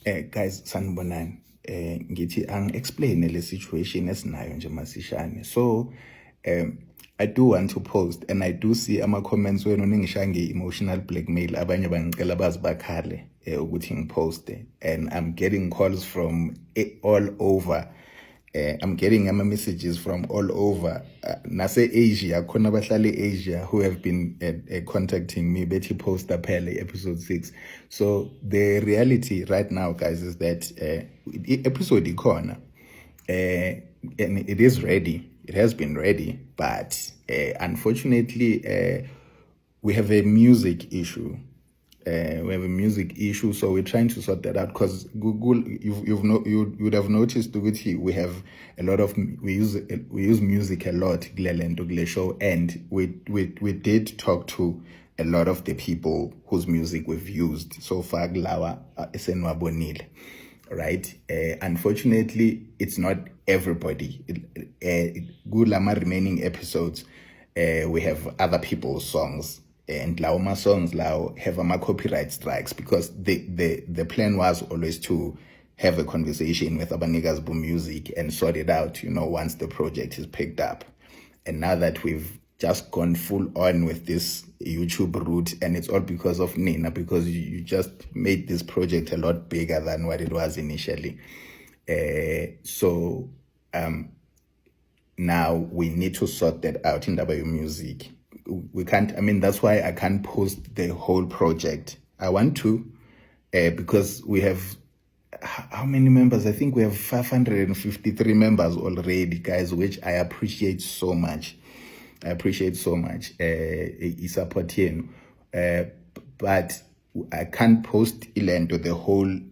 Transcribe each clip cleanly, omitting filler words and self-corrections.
Guys, sanibonani. Ngithi explain le situation esinayo nje masishane. So, I do want to post, and I do see ama-comments wenu ningishange emotional blackmail, abanye bangicela bazibakhale ukuthi ngiposte, and I'm getting calls from all over. I'm getting messages from all over. Nase Asia, khona bahlali Asia who have been contacting me. Betty poster pele episode 6. So the reality right now, guys, is that episode ikona, and it is ready. It has been ready, but unfortunately, we have a music issue. So we're trying to sort that out, because Google, you would have noticed that we have a lot of we use music a lot kule show, and we did talk to a lot of the people whose music we've used so far lawa esenwabonile, right? Unfortunately, it's not everybody. Gulama remaining episodes, we have other people's songs, and lauma songs now have copyright strikes, because the plan was always to have a conversation with Abaniga's Boom Music and sort it out, once the project is picked up. And now that we've just gone full on with this YouTube route, and it's all because of Nina, because you just made this project a lot bigger than what it was initially. So now we need to sort that out in W Music. We can't, that's why I can't post the whole project. I want to, because we have, how many members? I think we have 553 members already, guys, which I appreciate so much. Support yenu. But I can't post Ilento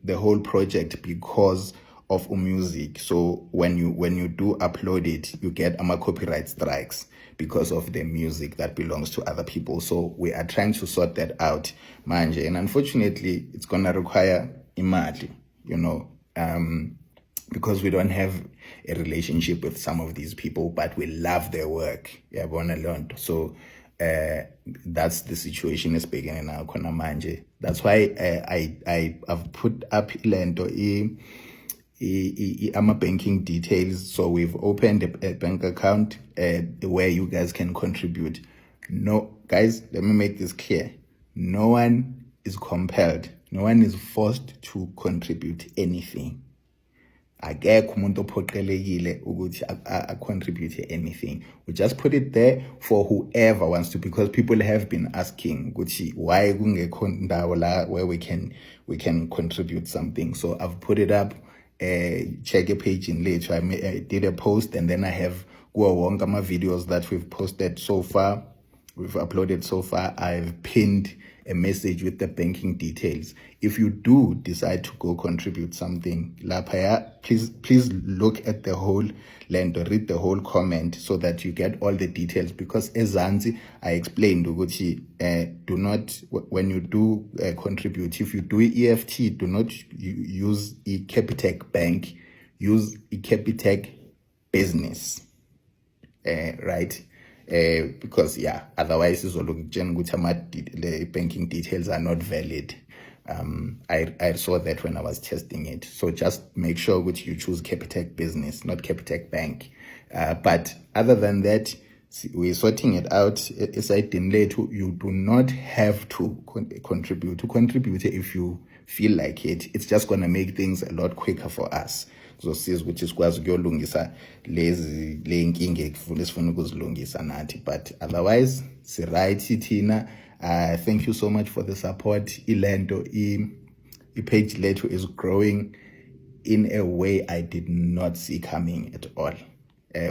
the whole project because of music. So when you do upload it, you get copyright strikes because of the music that belongs to other people. So we are trying to sort that out, manje, and unfortunately it's gonna require imali, because we don't have a relationship with some of these people, but we love their work. Yeah, so that's the situation is beginning now, kona manje. That's why I've put up Ilento banking details. So we've opened a bank account where you guys can contribute. No, guys, let me make this clear. No one is compelled. No one is forced to contribute anything. Akekho umuntu ophoqelekile ukuthi contribute anything. We just put it there for whoever wants to, because people have been asking ukuthi why kungekho ndawo la where we can contribute something. So I've put it up. Check a page in later. I did a post, and then I have my videos that we've posted so far. We've uploaded so far. I've pinned a message with the banking details. If you do decide to go contribute something, please look at the whole Lento, read the whole comment so that you get all the details. Because Ezanzi, I explained, do not, when you do contribute, if you do EFT, do not use Capitec Bank, use Capitec Business, right? Because otherwise the banking details are not valid. I saw that when I was testing it. So just make sure that you choose Capitec Business, not Capitec Bank. But other than that, we're sorting it out. You do not have to contribute. To contribute if you feel like it. It's just gonna make things a lot quicker for us. So sis, which is kwazi ukuyolungisa lezi le nkinga esifuna ukuzilungisa nathi, but otherwise right thina. Thank you so much for the support. Ilento page lethu is growing in a way I did not see coming at all,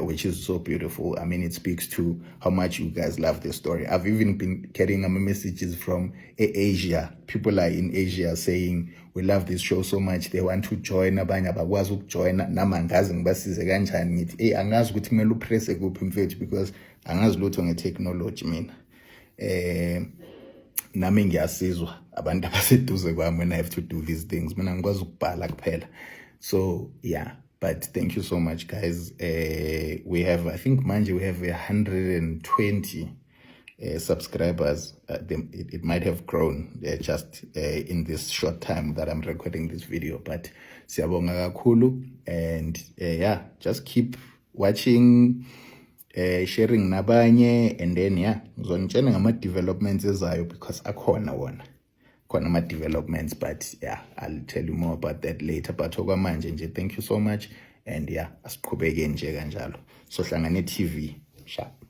which is so beautiful. It speaks to how much you guys love the story. I've even been getting messages from Asia. People are in Asia saying we love this show so much, they want to join. Abanye abakwazi ukujoina, nama angazi ngibasize kanjani. Ngithi angazi ukuthi kumele upresse kuphi mfethu, because angazi lutho ngetechnology mina. Nami ngiyasizwa abantu abaseduze kwami when I have to do these things. Mina ngikwazi ukubhala kuphela. So but thank you so much, guys. We have, I think manje we have 120 subscribers. It might have grown just in this short time that I'm recording this video, but siyabonga kakhulu, and yeah, just keep watching, sharing nabanye, and then yeah, ngizonitshela ngama-developments ezayo, because akhona wona khona ama-developments, but yeah, I'll tell you more about that later. But okwamanje nje, thank you so much, and yeah, asiqhubeke nje kanjalo. Sohlangane TV, sharp.